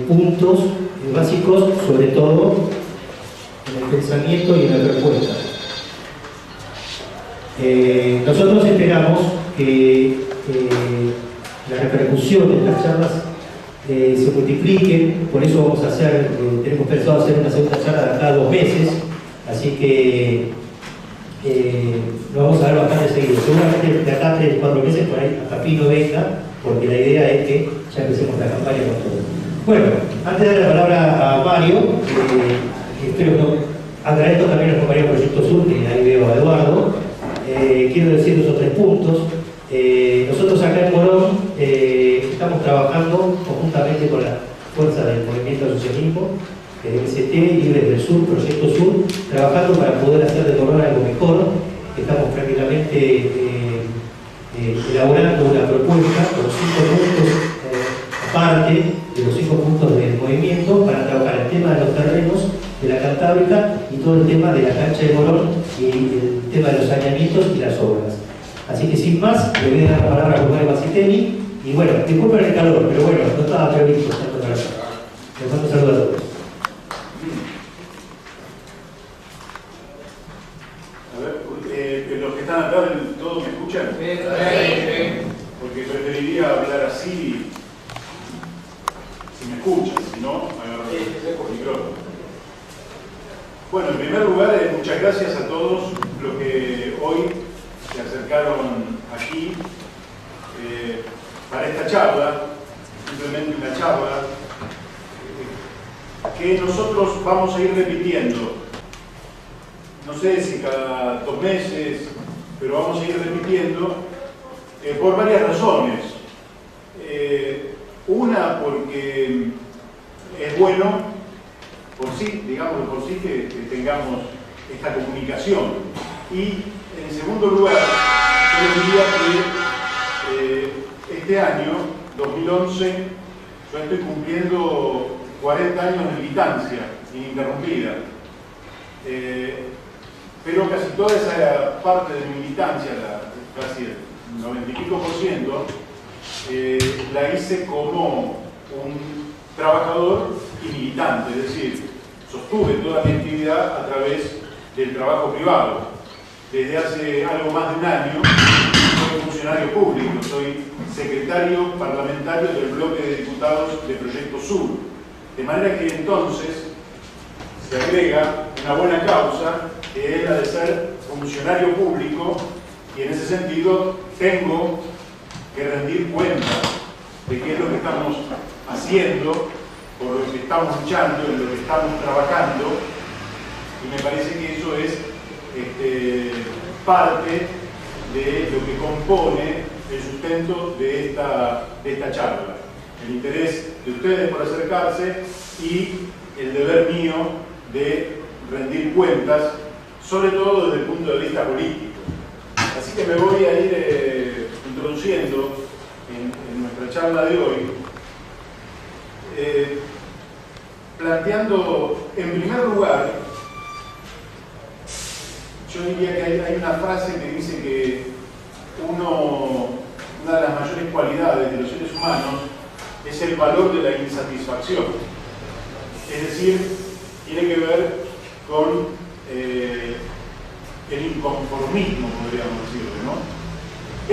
puntos básicos, sobre todo en el pensamiento y en la respuesta. Nosotros esperamos que la repercusión de las charlas se multipliquen, por eso vamos a hacer, tenemos pensado hacer una segunda charla de acá a 2 meses, así que lo vamos a ver bastante seguido. Seguramente de acá a 3-4 meses, por ahí hasta Pino venga, porque la idea es que ya empecemos la campaña con todo. Bueno, antes de dar la palabra a Mario, espero que agradezco también a los compañeros de Proyecto Sur, que ahí veo a Eduardo. Quiero decir 2 o 3 puntos. Nosotros acá en Morón estamos trabajando conjuntamente con la fuerza del movimiento de asociacionismo, MST, Libres del Sur, Proyecto Sur, trabajando para poder hacer de Morón algo mejor. Estamos tranquilamente elaborando una propuesta con 5 puntos aparte de los 5 puntos del movimiento para trabajar el tema de los terrenos de la Cantábrica y todo el tema de la cancha de Morón y el tema de los saneamientos y las obras. Así que sin más, le voy a dar la palabra a Juan Basitemi. Y bueno, disculpen el calor, pero bueno, no estaba previsto tanto para acá. Les mando un saludo a todos. A ver, los que están acá, ¿todos me escuchan? Porque preferiría hablar así, si me escuchan, si no, agarro por micrófono. Bueno, en primer lugar, muchas gracias a todos los que hoy se acercaron aquí para esta charla, simplemente una charla que nosotros vamos a ir repitiendo, no sé si cada 2 meses, pero vamos a ir repitiendo por varias razones. Una, porque es bueno por sí, digamos por sí, que tengamos esta comunicación. Y en segundo lugar, yo diría que este año, 2011, yo estoy cumpliendo 40 años de militancia ininterrumpida. Pero casi toda esa parte de mi militancia, casi el 90 y pico %, la hice como un trabajador y militante, es decir, sostuve toda mi actividad a través del trabajo privado. Desde hace algo más de un año soy funcionario público, soy secretario parlamentario del bloque de diputados de Proyecto Sur. De manera que entonces se agrega una buena causa, que es la de ser funcionario público, y en ese sentido tengo que rendir cuenta de qué es lo que estamos haciendo, por lo que estamos luchando, en lo que estamos trabajando, y me parece que eso es parte de lo que compone el sustento de esta charla. El interés de ustedes por acercarse y el deber mío de rendir cuentas, sobre todo desde el punto de vista político. Así que me voy a ir introduciendo en nuestra charla de hoy, planteando en primer lugar, yo diría que hay una frase que dice que una de las mayores cualidades de los seres humanos es el valor de la insatisfacción. Es decir, tiene que ver con el inconformismo, podríamos decirlo, ¿no?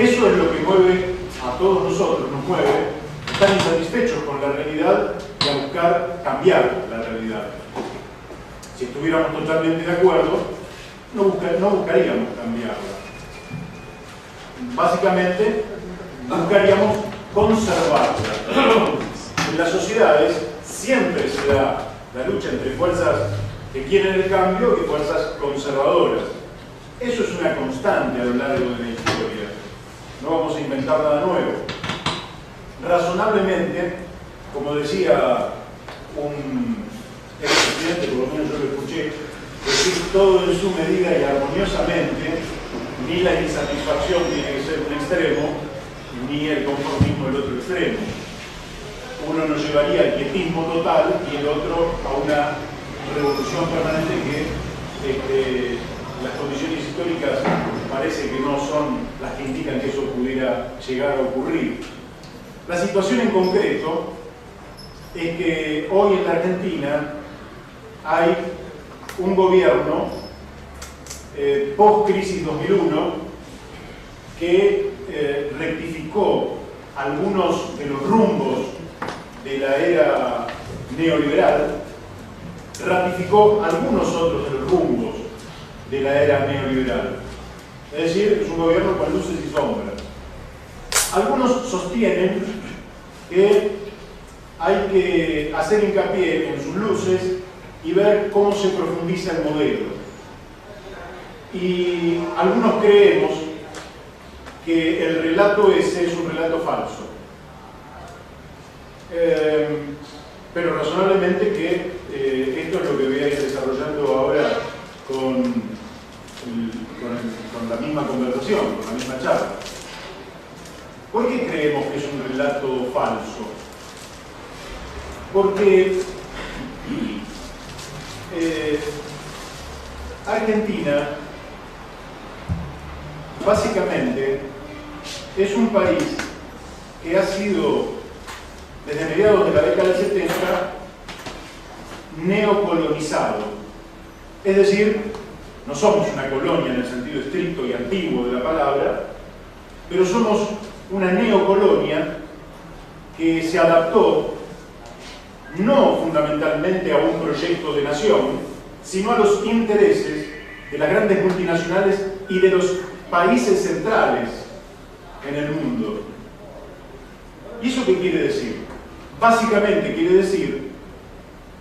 Eso es lo que mueve a todos nosotros, nos mueve a estar insatisfechos con la realidad y a buscar cambiar la realidad. Si estuviéramos totalmente de acuerdo, no buscaríamos cambiarla. Básicamente, buscaríamos conservarla. En las sociedades siempre se da la lucha entre fuerzas que quieren el cambio y fuerzas conservadoras. Eso es una constante a lo largo de la historia. No vamos a inventar nada nuevo. Razonablemente, como decía un expresidente, por lo menos yo lo escuché, decir todo en su medida y armoniosamente, ni la insatisfacción tiene que ser un extremo, ni el conformismo el otro extremo. Uno nos llevaría al quietismo total y el otro a una revolución permanente que las condiciones históricas parece que no son las que indican que eso pudiera llegar a ocurrir. La situación en concreto es que hoy en la Argentina hay un gobierno post-crisis 2001 que rectificó algunos de los rumbos de la era neoliberal, ratificó algunos otros de los rumbos de la era neoliberal. Es decir, es un gobierno con luces y sombras. Algunos sostienen que hay que hacer hincapié en sus luces y ver cómo se profundiza el modelo. Y algunos creemos que el relato ese es un relato falso. Pero razonablemente que esto es lo que voy a ir desarrollando ahora con la misma conversación, con la misma charla. ¿Por qué creemos que es un relato falso? Porque Argentina básicamente es un país que ha sido, desde mediados de la década del 70, neocolonizado. Es decir, no somos una colonia en el sentido estricto y antiguo de la palabra, pero somos una neocolonia que se adaptó no fundamentalmente a un proyecto de nación, sino a los intereses de las grandes multinacionales y de los países centrales en el mundo. ¿Y eso qué quiere decir? Básicamente quiere decir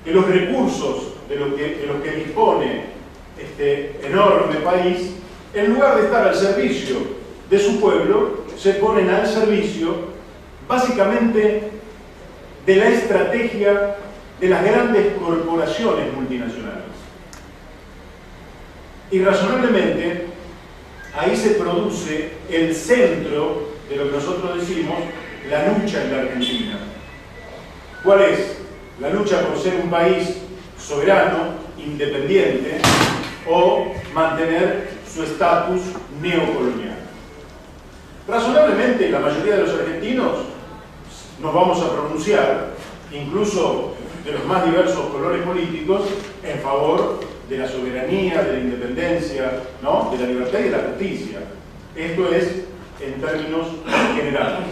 que los recursos de los que dispone este enorme país, en lugar de estar al servicio de su pueblo, se ponen al servicio básicamente de la estrategia de las grandes corporaciones multinacionales. Y razonablemente ahí se produce el centro de lo que nosotros decimos la lucha en la Argentina. ¿Cuál es? La lucha por ser un país soberano, independiente, o mantener su estatus neocolonial. Razonablemente, la mayoría de los argentinos nos vamos a pronunciar, incluso de los más diversos colores políticos, en favor de la soberanía, de la independencia, ¿no? De la libertad y de la justicia. Esto es en términos generales.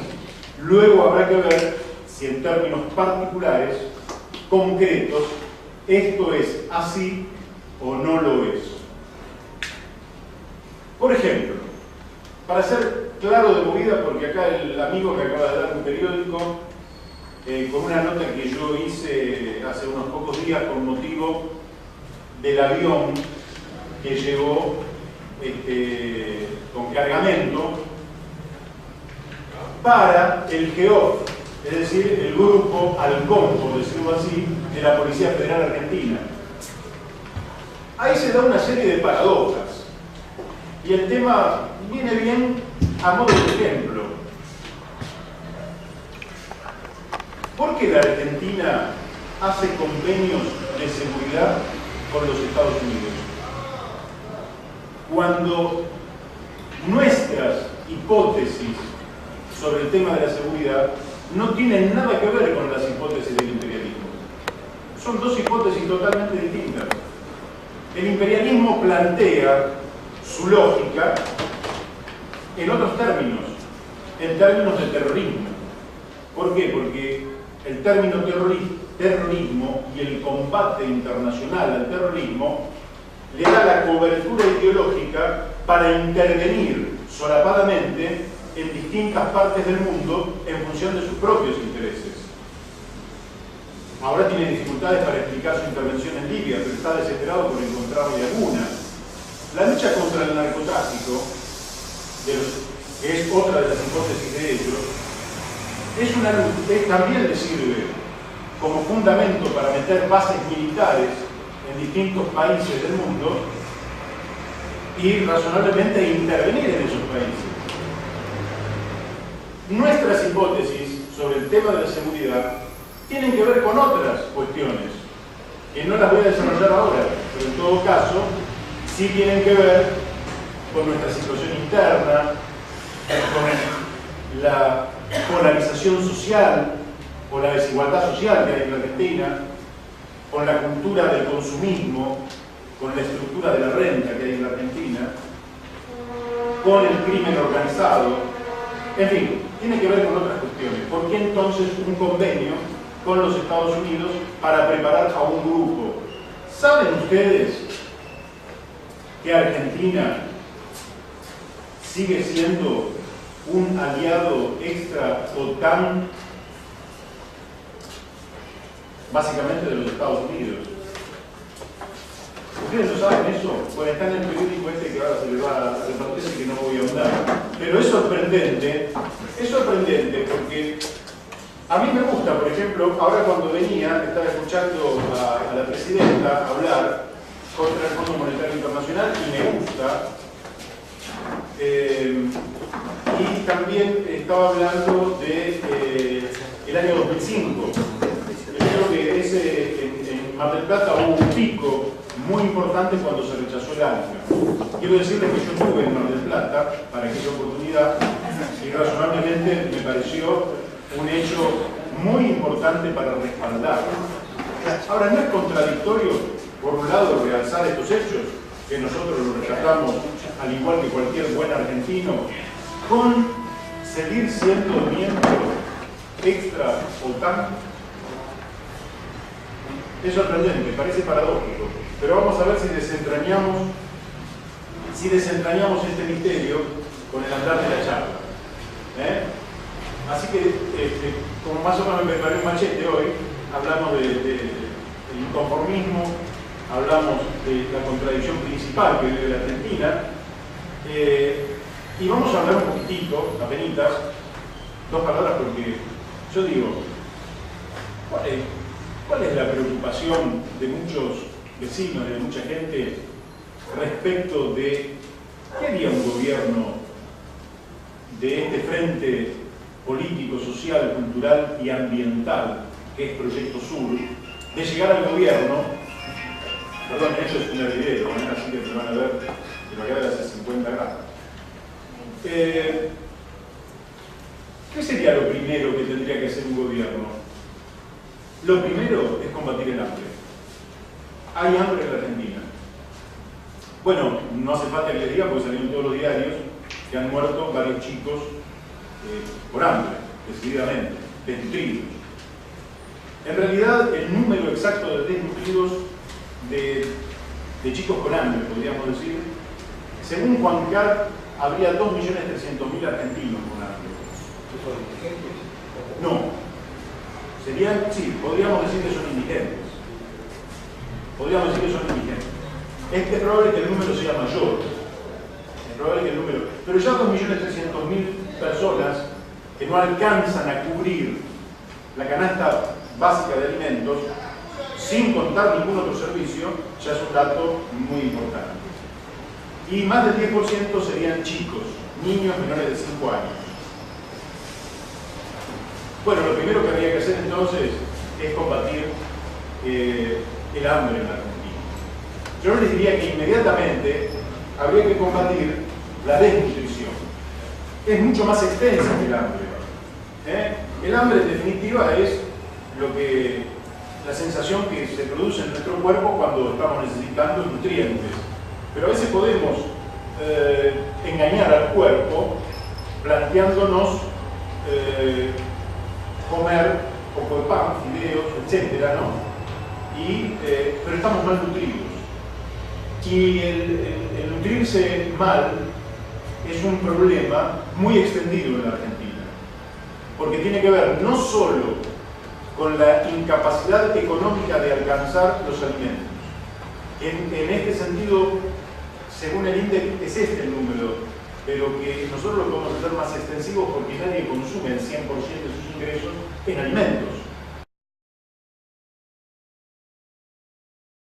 Luego habrá que ver si en términos particulares, concretos, esto es así o no lo es. Por ejemplo, para ser claro de movida, porque acá el amigo me acaba de dar un periódico con una nota que yo hice hace unos pocos días con motivo del avión que llegó con cargamento para el GEOF, es decir, el grupo Halcón, por decirlo así, de la Policía Federal Argentina. Ahí se da una serie de paradojas y el tema viene bien a modo de ejemplo. ¿Por qué la Argentina hace convenios de seguridad con los Estados Unidos? Cuando nuestras hipótesis sobre el tema de la seguridad no tienen nada que ver con las hipótesis del imperialismo. Son dos hipótesis totalmente distintas. El imperialismo plantea su lógica en otros términos, en términos de terrorismo. ¿Por qué? Porque el término terrorismo y el combate internacional al terrorismo le da la cobertura ideológica para intervenir solapadamente en distintas partes del mundo en función de sus propios intereses. Ahora tiene dificultades para explicar su intervención en Libia, pero está desesperado por encontrarle alguna. La lucha contra el narcotráfico, que es otra de las hipótesis de ellos, es una lucha que también le sirve como fundamento para meter bases militares en distintos países del mundo y razonablemente intervenir en esos países. Nuestras hipótesis sobre el tema de la seguridad tienen que ver con otras cuestiones, que no las voy a desarrollar ahora, pero en todo caso sí tienen que ver con nuestra situación interna, con la polarización social o la desigualdad social que hay en la Argentina, con la cultura del consumismo, con la estructura de la renta que hay en la Argentina, con el crimen organizado, en fin, tiene que ver con otras cuestiones. ¿Por qué entonces un convenio con los Estados Unidos para preparar a un grupo? ¿Saben ustedes que Argentina sigue siendo un aliado extra OTAN, básicamente de los Estados Unidos? ¿Ustedes lo saben eso? Pues está en el periódico este que ahora se le va a repartir, así que no voy a ahondar. Pero es sorprendente porque a mí me gusta, por ejemplo, ahora cuando venía, estaba escuchando a la presidenta hablar contra el Fondo Monetario Internacional y me gusta. Y también estaba hablando de el año 2005. Yo creo que en Mar del Plata hubo un pico muy importante cuando se rechazó el ALCA. Quiero decirles que yo estuve en Mar del Plata para aquella oportunidad y razonablemente me pareció un hecho muy importante para respaldar. Ahora, ¿no es contradictorio, por un lado, realzar estos hechos, que nosotros los rechazamos al igual que cualquier buen argentino, con seguir siendo miembro extra OTAN? Es sorprendente, parece paradójico, pero vamos a ver si desentrañamos este misterio con el andar de la charla. Así que, como más o menos me preparé un machete hoy, hablamos del inconformismo, hablamos de la contradicción principal que vive la Argentina, y vamos a hablar un poquitito, apenitas, dos palabras, porque yo digo, ¿cuál es la preocupación de muchos vecinos, de mucha gente, respecto de qué haría un gobierno de este frente político, social, cultural y ambiental, que es Proyecto Sur, de llegar al gobierno? Perdón, eso es un heredero, así que me van a ver que lo queda hace 50 grados. ¿Qué sería lo primero que tendría que hacer un gobierno? Lo primero es combatir el hambre. Hay hambre en la Argentina. Bueno, no hace falta que les diga porque salieron todos los diarios que han muerto varios chicos por hambre, decididamente, desnutridos. En realidad, el número exacto de desnutridos de chicos con hambre, podríamos decir, según Juan Car, habría 2.300.000 argentinos con hambre. No. Serían, sí, podríamos decir que son indigentes. Podríamos decir que son indigentes. Es probable que el número sea mayor. Es probable que el número... Pero ya 2.300.000 personas que no alcanzan a cubrir la canasta básica de alimentos, sin contar ningún otro servicio, ya es un dato muy importante. Y más del 10% serían chicos, niños menores de 5 años. Bueno, lo primero que habría que hacer entonces es combatir el hambre en la Argentina. Yo les diría que inmediatamente habría que combatir la desnutrición. Es mucho más extensa que el hambre. El hambre, en definitiva, es la sensación que se produce en nuestro cuerpo cuando estamos necesitando nutrientes. Pero a veces podemos engañar al cuerpo planteándonos comer poco de pan, fideos, etcétera, ¿no? Pero estamos mal nutridos. Y el nutrirse mal es un problema muy extendido en la Argentina, porque tiene que ver no solo con la incapacidad económica de alcanzar los alimentos. En este sentido, según el INDEC, es este el número, pero que nosotros lo podemos hacer más extensivo porque nadie consume el 100% de sus ingresos en alimentos.